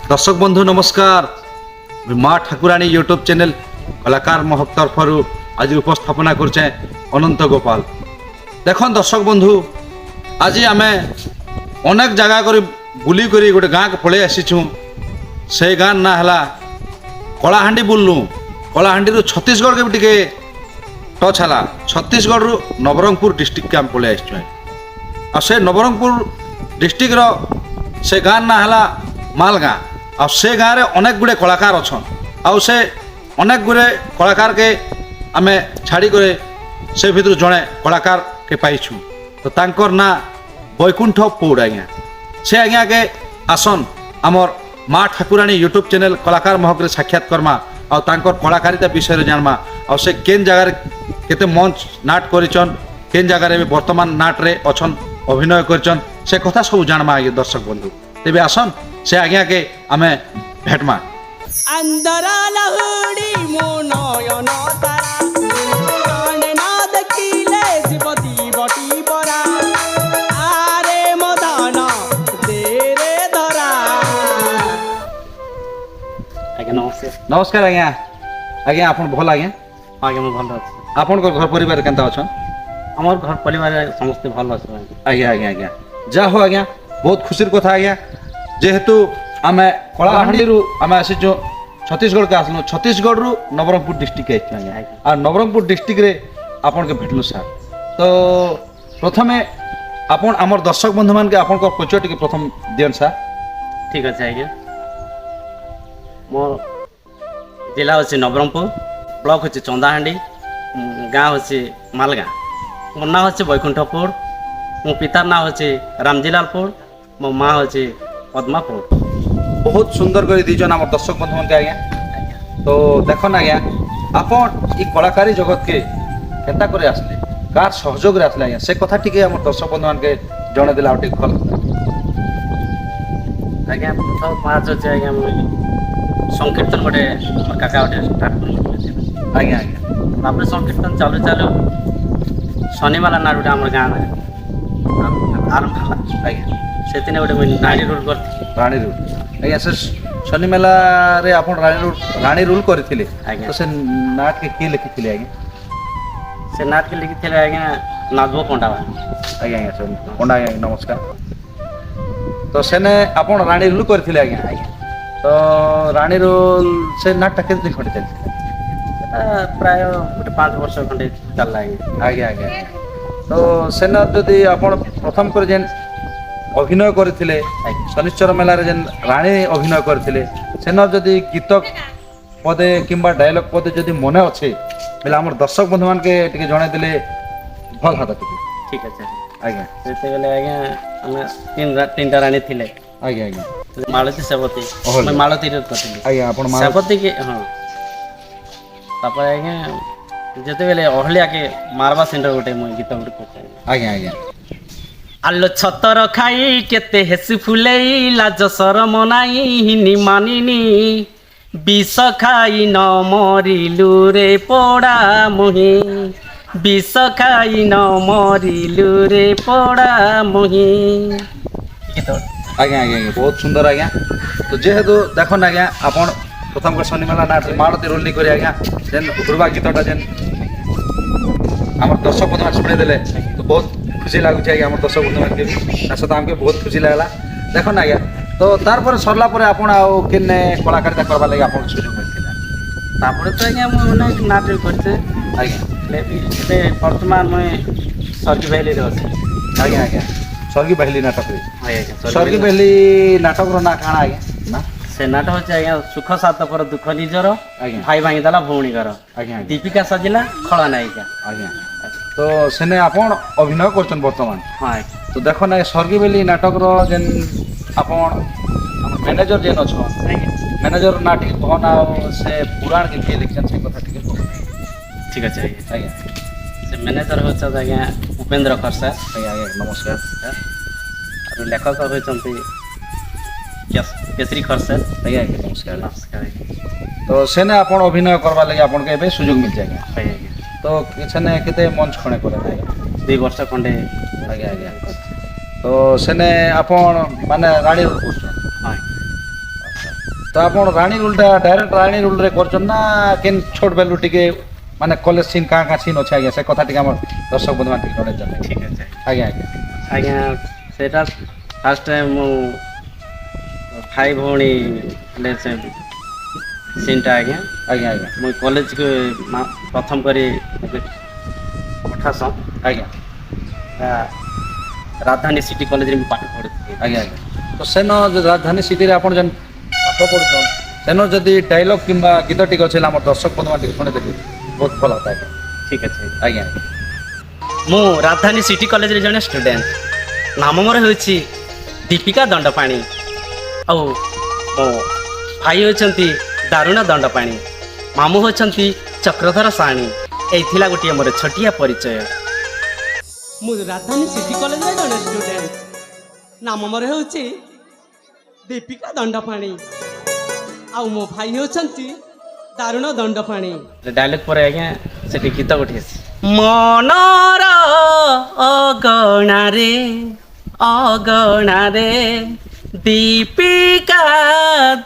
दर्शक बंधु नमस्कार। माँ ठाकुराणी यूट्यूब चैनल कलाकार महक तरफर आज उपस्थापना करछे अनंत गोपाल। देखो दर्शक बंधु आज आम अनेक जगह कर बुली कर गोटे गाँ के पलि आसीचु। से गाँ ना है कलाहांडी बुलनु। कलाहांडी छत्तीसगढ़ के भी टे टच है। छत्तीसगढ़ नवरंगपुर डिस्ट्रिक्ट के आम पलि आसचु। आ से नवरंगपुर डिस्ट्रिक्ट से गाँ ना है मालगाँ। आ से गाँव में अनेक गुड़े कलाकार अच्छा आउ से अनेक गुड़े कलाकार के आम छाड़ी करे से भीतर जड़े कलाकार के पाइछु। तो तांकर ना बैकुंठ पौड़ आज्ञा से आज्ञा के आसन आमर माँ ठाकुराणी यूट्यूब चैनल कलाकार महक रे साक्षात करमा और तांकर कलाकारिता विषय जानमा और से केन जगार केते मंच नाट करिचन केन जगार वर्तमान नाट रे अछन अभिनय करिचन से कथा सब जानमा आगे दर्शक बंधु। तेबे आसन से आज्ञा के आमे भेटमा। अंदरा लहुड़ी मोनयन तारा काने ना देखिले जीवती बटी बरा आरे मदन दे रे धरा। आज्ञा नमस्कार। नमस्कार आज्ञा। आज्ञा आपन भल आज्ञा। आज्ञा मैं भल अच्छे। आपन को घर परिवार केनता अछन? आमर घर परिवार समस्ते भल अच्छे। आज्ञा आज्ञा आज्ञा जा हो आज्ञा बहुत खुशीर कथा आज्ञा। जेहेतु आम कलाहांडी आम आसीचु छत्तीसगढ़ के आसलु। छत्तीसगढ़ रु नवरंगपुर डिस्ट्रिक्ट आइचु आज्ञा। आ नवरंगपुर डिस्ट्रिक्ट रे आपन के भेटलु सर। तो प्रथमे आपन आमर दर्शक बंधु मान के आपन को परिचय टिके प्रथम दियन सर। ठीक अच्छे आज्ञा। मो जिला होची नवरंगपुर, ब्लॉक होची चंदाहांडी, गाँव होची मालगाँ। मो ना होची बैकुंठपुर। मो पितार ना होची रामजीलालपुर। मो माँ होची पद्मापुर। बहुत सुंदर कर दीजन आमर दर्शक बंधु मान के आज्ञा। तो देखो ना आज्ञा आपन ई कलाकारी जगत के केनता करे आसले कार सहयोग रे आसले आज्ञा से कथा टिके आमर दर्शक बंधु मान के जणे देला आउटे भल। आज्ञा प्रथम पाँच होची आज्ञा संकीर्तन गोटे मोर काका गोटे स्टार्ट कर। आज्ञा आज्ञा तापर संकीर्तन चालू चालू शनिवार नाट गोटे आमर गाँव आरंभ है। आज्ञा से गोटे मुझे नाड़ी रोल कर रानी रूल आज्ञा से शनि मेला रे आपन रानी रूल करथिले। आज्ञा। तो से नाट के के लिखिथिले आज्ञा? से नाट के लिखी आज्ञा नागबो पंडा। आज्ञा आज्ञा सर पंडा आज्ञा नमस्कार। तो सेने आपन रानी रूल करथिले आज्ञा? आज्ञा तो रानी रूल से नाटटा केते दिन खंडे चलथिले? प्राय गोटे 5 वर्ष खंडे चलला आज्ञा। आज्ञा आज्ञा तो सेना जदि आपन प्रथम कर जेन अभिनय करथिले शनिश्चर मेला रे जेन रानी अभिनय करथिले सेना जदि गीत पदे किंबा डायलॉग पदे जदि मने अच्छे बेले हमर दर्शक बंधु मान के टिके जणे देले भल हाता टिके। ठीक अच्छे आज्ञा से आज्ञा हमें तीन राणी थिले। आज्ञा आज्ञा मालती सेवती ओहो। मैं मालती रे करथिली। आज्ञा आपन मा सेवती के हाँ तापर आज्ञा जते बेले अहलिया के मारवा सेंटर गोटे मुई गीत गोटे करथि। आज्ञा आज्ञा आलो छतर खाई केते हेसु फुलेई लाज शरम नाई हिनी मानिनी विष खाई न मरिलु रे पोड़ा मुही विष खाई न मरिलु रे पोड़ा मुही। आज्ञा आज्ञा बहुत सुंदर आज्ञा। तो जेहेतु देखो ना आज्ञा आपन प्रथम कर शनि मेला नाट मालती रोल करी आज्ञा जेन उर्वा गीतटा जेन हमर दर्शक बंधु शुणे देले तो बहुत खुशी लागुଛି आज्ञा। हमर दर्शक बंधु के सहित हमके बहुत खुशी लागला। देखो ना आज्ञा तो तार पर सरला पर आपन आ केने कलाकारिता करबा लागि आपन सुযোগ मिलथिला? तापर तो आज्ञा मैं अनेक नाटक करछे आज्ञा ले वर्तमान मैं सर्गी भैली रे अछि। आज्ञा आज्ञा स्वर्गी बहली नाटक रे आज्ञा स्वर्गी बहली नाटक रो ना काना आज्ञा ना से नाटक होचे आज्ञा सुख सात पर दुख निजर आज्ञा भाई भाई देला भौणी कर आज्ञा दीपिका सजिला खड़ा नायिका। आज्ञा तो सेने आपन अभिनय करछन वर्तमान। हाँ तो देखो ना स्वर्गी बेली नाटक रो जेन आपन मैनेजर जेन अछो मैनेजर नाटक भना से पुराण के लिखन से कथा ठीक है। ठीक अच्छे आज्ञा से मैनेजर होचे आज्ञा उपेंद्र खरसा। आज्ञा आज्ञा नमस्कार। और लेखक होचंती केसरी खरसा। आज्ञा आज्ञा नमस्कार। नमस्कार। तो सेने आपन अभिनय करबा लागि आपन के बे सुযোগ मिल जाएगा। आज्ञा तो सेने केते मंच खणे करे आज्ञा? 2 वर्ष खंडे। आज्ञा आज्ञा तो सेने आपन माने रानी रूल करछन? हाँ তো ଆପଣ ରାଣୀ ରୁଲ୍ଟା ଡାଇରେକ୍ଟ ରାଣୀ ରୁଲ୍ରେ କରୁଛନ୍ ନା କେନ୍ ଛୋଟ ବେଲୁ ଟିକେ ମାନେ କଲେଜ ସିନ୍ କାଁ କାଁ ସିନ୍ ଅଛି ଆଜ୍ଞା ସେ କଥା ଟିକେ ଆମର ଦର୍ଶକ ବନ୍ଧୁମାନେ ଟିକେ ଜଣେଇଛନ୍ତି। ଠିକ୍ ଅଛି ଆଜ୍ଞା ଆଜ୍ଞା ଆଜ୍ଞା ସେଇଟା ଫାର୍ଷ୍ଟ ଟାଇମ୍ ମୁଁ ଭାଇ ଭଉଣୀ ହେଲେ ସେ ସିନ୍ଟା ଆଜ୍ଞା ଆଜ୍ଞା ଆଜ୍ଞା ମୁଁ କଲେଜକୁ ପ୍ରଥମ କରି ପଠାସ ଆଜ୍ଞା ରାଜଧାନୀ ସିଟି କଲେଜରେ ମୁଁ ପାଠ ପଢ଼ୁଥିଲି। ଆଜ୍ଞା ଆଜ୍ଞା ତ ସେନ ରାଜଧାନୀ ସିଟିରେ ଆପଣ ଯେନ୍ ପାଠ ପଢ଼ୁଛନ୍ ସେନ ଯଦି ଡାଇଲଗ୍ କିମ୍ବା ଗୀତ ଟିକେ ଅଛି ଆମର ଦର୍ଶକ ବନ୍ଧୁମାନେ ଟିକେ ଶୁଣିଦେବେ ବହୁତ ଭଲ ହତା ଆଜ୍ଞା। ଠିକ୍ ଅଛି ଆଜ୍ଞା ମୁଁ ରାଜଧାନୀ ସିଟି କଲେଜରେ ଜଣେ ଷ୍ଟୁଡେଣ୍ଟ। ନାମ ମୋର ହେଉଛି ଦୀପିକା ଦଣ୍ଡପାଣି ଆଉ ମୋ ଭାଇ ହେଉଛନ୍ତି ଦାରୁଣ ଦଣ୍ଡପାଣି, ମାମୁଁ ହେଉଛନ୍ତି ଚକ୍ରଧର ସାହାଣୀ। ଏଇ ଥିଲା ଗୋଟିଏ ମୋର ଛୋଟିଆ ପରିଚୟ। ମୁଁ ରାଜଧାନୀ ସିଟି କଲେଜରେ ଜଣେ ଷ୍ଟୁଡେଣ୍ଟ। ନାମ ମୋର ହେଉଛି ଦୀପିକା ଦଣ୍ଡପାଣି ଆଉ ମୋ ଭାଇ ହେଉଛନ୍ତି ଦାରୁଣ ଦଣ୍ଡପାଣି। ଡାଇଲଗ୍ ପରେ ଆଜ୍ଞା ସେଠି ଗୀତ ଉଠିଛି। ମନର ଅଗଣାରେ ଅଗଣାରେ ଦୀପିକା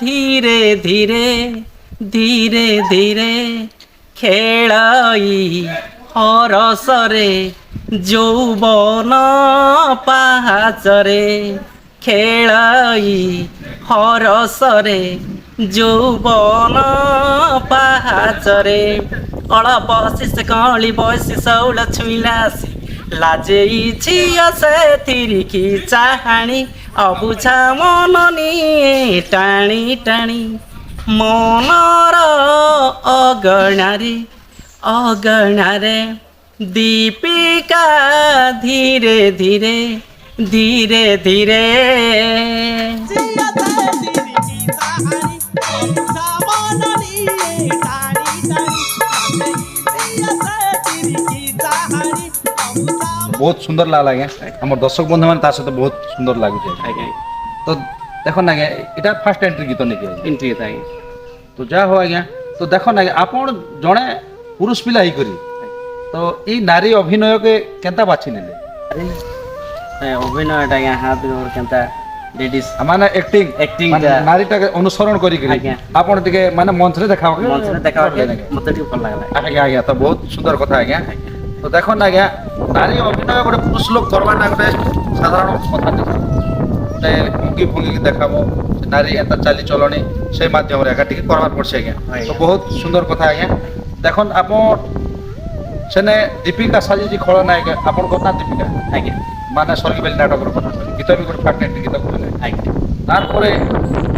ଧୀରେ ଧୀରେ ଧୀରେ ଧୀରେ ଖେଳଇ ହରସରେ ଯୌବନ ପାହାଚରେ ଖେଳଇ ହରସରେ ଯୌବନ ପାହାଚରେ ଅଳପ ଶିଶେ କଳି ବୟସୀ ଶୌଳ ଛୁଇଁଲା ଆସି ଲାଜେଇ ଝିଅ ସେଥିରିକି ଚାହାଣି ଅବୁଝା ମନ ନିଏ ଟାଣି ଟାଣି ମନର ଅଗଣାରେ ଅଗଣାରେ ଦୀପିକା ଧୀରେ ଧୀରେ ଧୀରେ ଧୀରେ ବହୁତ ସୁନ୍ଦର ଲାଗଲା ଆଜ୍ଞା ଆମର ଦର୍ଶକ ବନ୍ଧୁମାନେ ତା ସହିତ ବହୁତ ସୁନ୍ଦର ଲାଗୁଛି ଆଜ୍ଞା ତ ଦେଖନ୍ ଆଜ୍ଞା ଏଇଟା ଫାର୍ଷ୍ଟ ଏଣ୍ଟ୍ରି ଗୀତ ନେଇକି ଏମିତି କଥା ଆଜ୍ଞା ତ ଯାହା ହଉ ଆଜ୍ଞା ତ ଦେଖନ୍ ଆଜ୍ଞା ଆପଣ ଜଣେ ପୁରୁଷ ପିଲା ହେଇକରି ତ ଏଇ ନାରୀ ଅଭିନୟକେ କେନ୍ତା ବାଛି ନେଲେ ଅଭିନୟଟା ଆଜ୍ଞା ହାତ କେନ୍ତା ଲେଡିସ୍ ମାନେ ଆକ୍ଟିଂ Acting ମାନେ ଟା। ନାରୀଟାକେ ଅନୁସରଣ କରିକିରି ଆଜ୍ଞା। ଆପଣ ଟିକେ ମାନେ ମଞ୍ଚରେ ଦେଖାବ ମଞ୍ଚରେ ଦେଖା ମତେ ଟିକେ ଭଲ ଲାଗଲା। ଆଜ୍ଞା ଆଜ୍ଞା ତ ବହୁତ ସୁନ୍ଦର କଥା ଆଜ୍ଞା ତ ଦେଖନ୍ ଆଜ୍ଞା ନାରୀ ଅଭିନୟ ଗୋଟେ ପୁରୁଷ ଲୋକ କରବାଟା ଗୋଟେ ସାଧାରଣ କଥା ନୁହେଁ ଗୋଟେ ଭଙ୍ଗି ଭଙ୍ଗିକି ଦେखाବ ସେ ନାରୀ ଏନ୍ତା ଚାଲିଚଲଣି ସେ ମାଧ୍ୟମରେ ଆଜ୍ଞା ଟିକେ କରବାର ପଡ଼ছে ଆଜ୍ଞା ତ ବହୁତ ସୁନ୍ଦର କଥା ଆଜ୍ଞା ଦେଖନ୍ ଆପଣ ସେନେ ଦୀପିକା ସାଜିଛି ଖଳନାୟକ ଆପଣ କରୁନା ଦୀପିକା ଆଜ୍ଞା ମାନେ ସ୍ୱର୍ଗୀ ବେଲି ନାଟକର କଥା ଗୀତ ବି ଗୋଟେ ଫାର୍ଟ ଏଣ୍ଟ୍ରି ଗୀତ କହିଲେ ଆଜ୍ଞା ତାରପରେ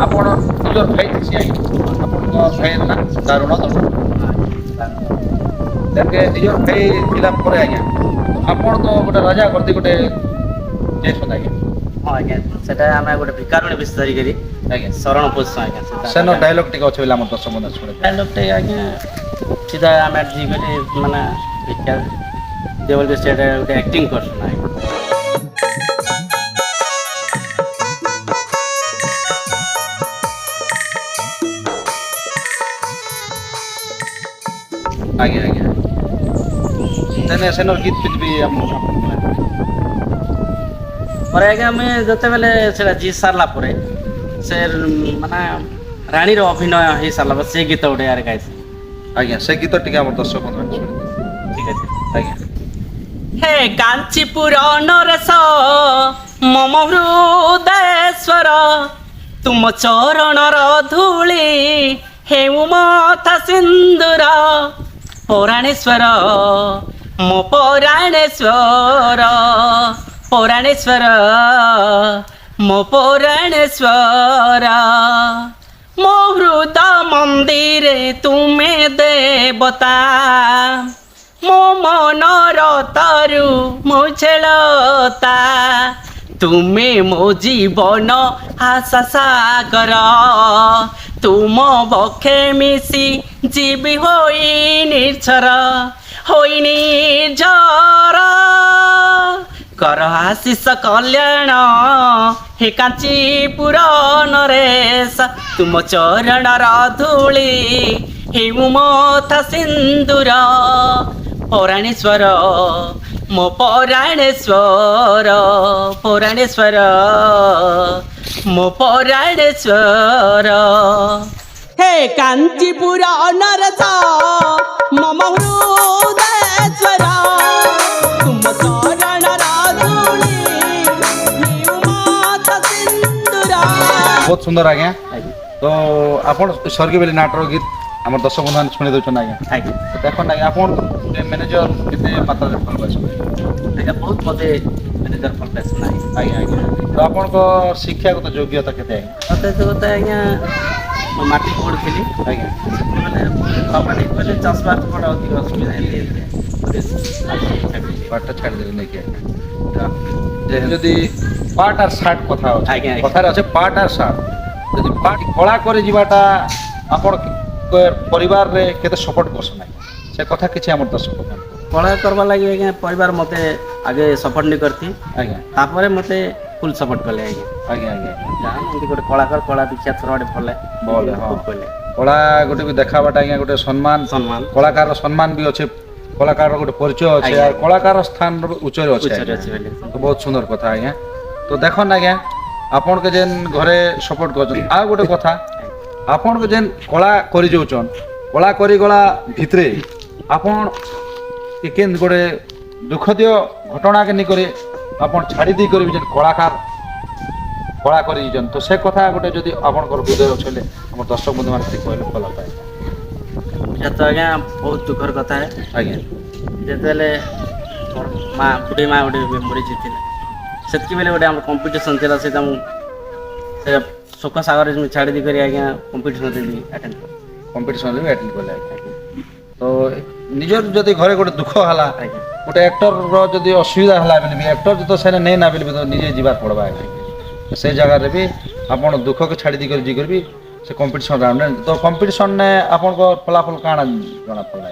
ଆପଣ ନିଜର ଭାଇ ସିଏ ଆପଣଙ୍କ ଭାଇର ନା ଦାରୁଣ ତାକେ ନିଜର ଭାଇ ଥିଲା ପରେ ଆଜ୍ଞା ଆପଣ ତ ଗୋଟେ ରାଜା କରିଦି ଗୋଟେ ଯାଇଛନ୍ତି ଆଜ୍ଞା ହଁ ଆଜ୍ଞା ସେଟା ଆମେ ଗୋଟେ ଭିକାରୁଣୀ ବେଶ ଧରିକରି ଆଜ୍ଞା ଶରଣ ପୋଷଣ ଆଜ୍ଞା ସେନ ଡାଇଲଗ୍ ଟିକେ ଅଛି ବୋଲି ଆମର ଦର୍ଶକ ବନ୍ଧୁ ଶୁଣେ ଡାଇଲଗ୍ଟେ ଆଜ୍ଞା ସିଧା ଆମେ ଯିକରି ମାନେ ଭିକ୍ଷା ଦେବଲ ସେଟା ଗୋଟେ ଆକ୍ଟିଂ କରସୁଁ ଆଜ୍ଞା ଆଜ୍ଞା ଆଜ୍ଞା ସେନର ଗୀତ ଫିତ ବି ପରେ ଆଜ୍ଞା ଆମେ ଯେତେବେଳେ ସେଟା ଜି ସାରିଲା ପରେ ସେ ମାନେ ରାଣୀର ଅଭିନୟ ହେଇସାରିଲା ପରେ ସେ ଗୀତ ଗୋଟେ ଆରେ ଗାଇଛି ଆଜ୍ଞା ସେ ଗୀତ ଟିକେ ଆମର ଦର୍ଶକ ବନ୍ଧୁ ଶୁଣେ ଠିକ୍ ଅଛି ଆଜ୍ଞା ହେ କାଞ୍ଚିପୁର ନରେଶ ମମ ହୃଦୟେଶ୍ୱର ତୁମ ଚରଣର ଧୂଳି ହେଉ ମଥା ସିନ୍ଦୁର ପୌରାଣେଶ୍ୱର ମୋ ପୌରାଣେଶ୍ୱର ପୌରାଣେଶ୍ୱର ମୋ ପୌରାଣେଶ୍ୱର ମୋ ହୃଦ ମନ୍ଦିରେ ତୁମେ ଦେବତା ମୋ ମନର ତରୁ ମୋ ଝେଳତା ତୁମେ ମୋ ଜୀବନ ଆଶା ସାଗର ତୁମ ବକ୍ଷେ ମିଶି ଯିବି ହୋଇ ନିର୍ଝର ହୋଇ ନିର୍ଝର କର ଆଶିଷ କଲ୍ୟାଣ ହେ କାଞ୍ଚିପୁର ନରେଶ ତୁମ ଚରଣର ଧୂଳି ହେଉ ମଥା ସିନ୍ଦୁର ପୌରାଣେଶ୍ୱର ମୋ ପୌରାଣେଶ୍ୱର ପୌରାଣେଶ୍ୱର ମୋ ପରାଣେଶ୍ୱର। हे कांचीपुर नरस मम हृदयेश्वर तुम शरण राजुली माता सिंदूरा। बहुत सुंदर आज्ञा। तो आपण स्वर्गीय बेली नाटर गीत आम दर्शक बंधु मैंने शुणी दौन आज्ञा। ଆଜ୍ଞା तो देखो आज्ञा आप मैनेजर केते मात्रा फल पास ଆଜ୍ଞା ବହୁତ ମତେ ମ୍ୟାନେଜର ଭଲ ପାଇছে ନାହିଁ। आज्ञा आज्ञा। तो आपण शिक्षागत योग्यता केते ମତେ ଯୋଉଟା ଆଜ୍ଞା ମୁଁ ମାଟି ପଢୁଥିଲି आज्ञा ମାନେ ବାପା ଟିକେ କହିଲେ ଚାଷବାସ ପଢ଼ା ଅଧିକ ଅସୁବିଧା ହେଲେ पाठ छाड़ दे नहीं किया जे जदी पार्ट और शार्ट कथा हो आज्ञा, आज्ञा। कथा আছে पार्ट और शार्ट जदी पार्ट कला करे जीवाटा आपण परिवार रे केते सपोर्ट करछ ना से कथा किछि हमर दर्शक କଳା କରବା ଲାଗି ଆଜ୍ଞା ପରିବାର ମତେ ଆଗେ ସପୋର୍ଟ ନି करती आज्ञा ତାପରେ ମତେ ଫୁଲ ସପୋର୍ଟ କଲେ ଆଜ୍ଞା। आज्ञा आज्ञा ଯାହା ଏମିତି ଗୋଟେ କଳାକାର କଳା ଦେଖିଆ ଥର ଗୋଟେ ଭଲ ଭଲ, ହଁ। ଖୁବ୍ କହିଲେ कला गोटे भी देखाबाटा आज्ञा गोटे सम्मान ସମ୍ମାନ कलाकार सम्मान भी अच्छे कलाकार गोटे परिचय अच्छे आज्ञा। और कलाकार स्थान उच्चर अच्छे ଉଚ୍ଚରେ आज्ञा। ଅଛି ବୋଲି तो बहुत सुंदर कथा आज्ञा। तो देखन आज्ञा आपण के जेन घरे सपोर्ट कर आ गोटे कथा आपण के जेन कला करि जाउछन कला करि गला भितरे आपण के केन गोटे दुखदीय घटना के नहीं करे आपण छाड़ी दी करी जेन कलाकार कला करि जन तो से कथा गोटे जदी आपण कर हृदय छले हमर दर्शक बंधु मान कहले भल पाए এটা তো ଆଜ୍ଞା ବହୁତ ଦୁଃଖର କଥା ହେ आज्ञा ଯେତେବେଳେ ମୋର ମା ବୁଢ଼ୀ ମା ଗୋଟେ ମରିଯାଇଥିଲେ ସେତିକି ବେଳେ ଗୋଟେ ଆମର କମ୍ପିଟିସନ୍ ଥିଲା ସେଇଟା ମୁଁ ସେ ଶୋକ ସାଗରରେ ମୁଁ ଛାଡ଼ି ଦେଇକରି ଆଜ୍ଞା କମ୍ପିଟିସନ୍ ଦେବି ଆଟେଣ୍ଡ କରି कंपटीशन रे अटेंड करले आज्ञा। तो निजर जदी घरे गोटे दुख हला ଆଜ୍ଞା गोटे एक्टर रो जदी असुविधा हला बेले भी एक्टर जो सेने नहीं ना बेले भी तो निजे जीवा पड़बा आज्ञा। से जगह रे भी आपण दुख के छाड़ी दी कर जी कर भी से कंपटीशन राउंड तो कंपटीशन ने आपण को फलाफल काना जना पड़ला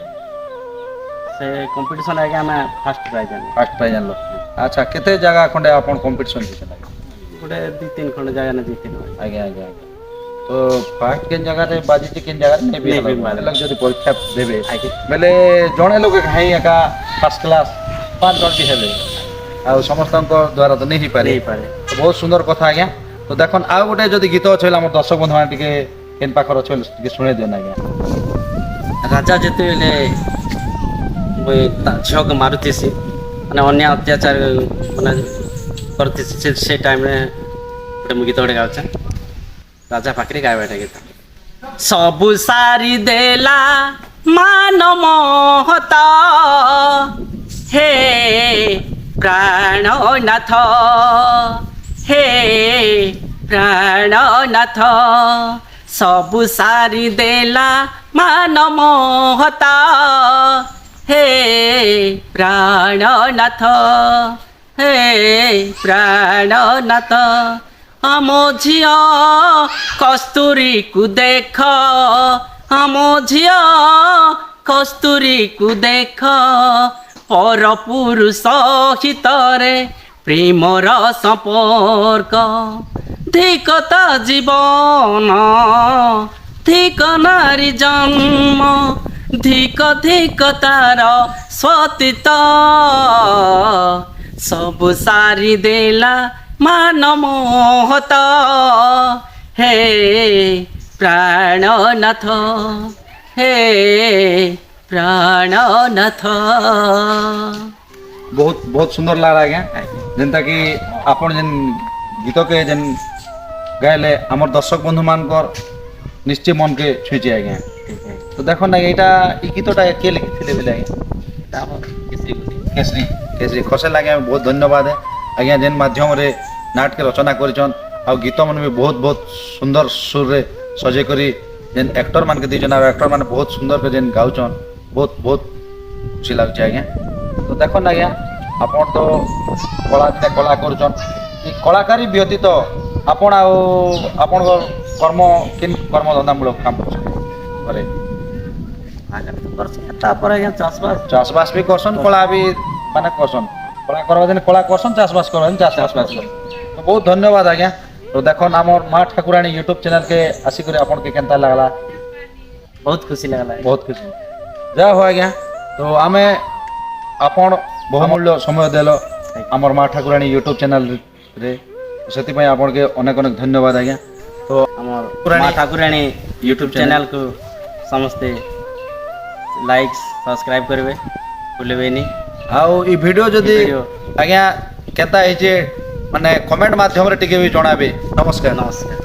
ସେ କମ୍ପିଟିସନ୍ ଆଜ୍ଞା ଆମେ ଫାର୍ଷ୍ଟ ପ୍ରାଇଜ୍ ଆଣିଲୁ फर्स्ट प्राइज आनलो। अच्छा केते जगह खंडे आपण कंपटीशन दिसन ଗୋଟେ ଦୁଇ ତିନି ଖଣ୍ଡ ଜାଗା ନା ଜିତିଲୁ आज्ञा आज्ञा तो फर्स्ट केन जगह रे बाजी केन जगह रे नहीं भी नहीं भी हला। मारे। लग जदी परीक्षा देबे आज्ञा बेले जणे लोग खाई एका फर्स्ट क्लास 5 जन भी हेले आ समस्त द्वारा तो नहीं पारे ନେଇପାରେ तो बहुत सुंदर कथा आज्ञा। तो देखन आ गोटे जदी गीत अछि हमर दर्शक बंधु मान टिके केन पाखर अछि टिके सुने देन आज्ञा। ରାଜା ଯେତେବେଳେ ତା ଝିଅକୁ ମାରୁଥିସି ମାନେ ଅନ୍ୟ ଅତ୍ୟାଚାର ମାନେ କରୁଥିସି ସେ ଟାଇମ୍ରେ ଗୋଟେ ମୁଁ ଗୀତ ଗୋଟେ ଗାଉଛେ ରାଜା ପାଖରେ ଗାଇବାଟା ଗୀତ ସବୁ ସାରି ଦେଲା ମାନ ମହତ ହେ ପ୍ରାଣନାଥ ହେ ପ୍ରାଣନାଥ ସବୁ ସାରି ଦେଲା ମାନ ମହତ ହେ ପ୍ରାଣନାଥ ହେ ପ୍ରାଣନାଥ ଆମ ଝିଅ କସ୍ତୁରୀକୁ ଦେଖ ଆମ ଝିଅ କସ୍ତୁରୀକୁ ଦେଖ ପର ପୁରୁଷ ହିତରେ ପ୍ରେମର ସମ୍ପର୍କ ଧିକ ତା ଜୀବନ ଧିକ ନାରୀ ଜନ୍ମ ଧିକ ଧିକ ତାର ସତୀତ ସବୁ ସାରି ଦେଲା ମାନ ମହତ ହେ ପ୍ରାଣନାଥ ହେ ପ୍ରାଣନାଥ। बहुत बहुत सुंदर लगा आज्ञा। जेनता कि आपण जेन गीत के जेन गायले हमर दर्शक बंधु मान कर निश्चय मन के छुईचे आज्ञा। तो देखो ना एटा ई गीतटा के लिखिथिले बेले आज्ञा केसरी केसरी खसे लागे बहुत धन्यवाद है आज्ञा जेन माध्यम रे नाटक के रचना करिछन आ गीत मन भी बहुत बहुत सुंदर सुर रे सजे करी जेन एक्टर मान के दिजन आ एक्टर मान बहुत सुंदर के जेन गाउछन बहुत बहुत खुशी लागछ आज्ञा। तो देखो ना आज्ञा आपण तो कला दिने कला करुछन ई कलाकारी व्यतीत आपण आपण कर्म किन कर्म धंदामूलक काम करछन करे ତାପରେ ଆଜ୍ଞା ଚାଷବାସ चाषबास भी करसन कला भी माने करसन कला करबा दिन कला करसन चाषबास करबा दिन चाषबास करसन। तो बहुत धन्यवाद आज्ञा। तो देखन हमर माँ ठाकुरानी यूट्यूब चैनल के आसी करे आपण के केनता लागला ବହୁତ ଖୁସି ଲାଗଲା बहुत खुशी जा हो आज्ञा। तो आमे आपण बहुमूल्य समय देलो हमर माँ ठाकुरानी यूट्यूब चैनल रे ସେଥିପାଇଁ ଆପଣଙ୍କୁ ଅନେକ ଅନେକ ଧନ୍ୟବାଦ ଆଜ୍ଞା। ତ আমার ঠাকুরানী মা ঠাকুরানী YouTube ইউটিউব channel চ্যানেলକୁ ସମସ୍ତେ ଲାଇକ୍ ସବସ୍କ୍ରାଇବ୍ କରିବେ ଭୁଲିବେନି। ଆଉ ଇ ଭିଡ଼ିଓ ଯଦି ଭିଡିଓ ଆଜ୍ଞା କେନ୍ତା ହେଇଛି ମାନେ କମେଣ୍ଟ ମାଧ୍ୟମରେ ଟିକେ ବି ଜଣାବେ। ନମସ୍କାର। ନମସ୍କାର।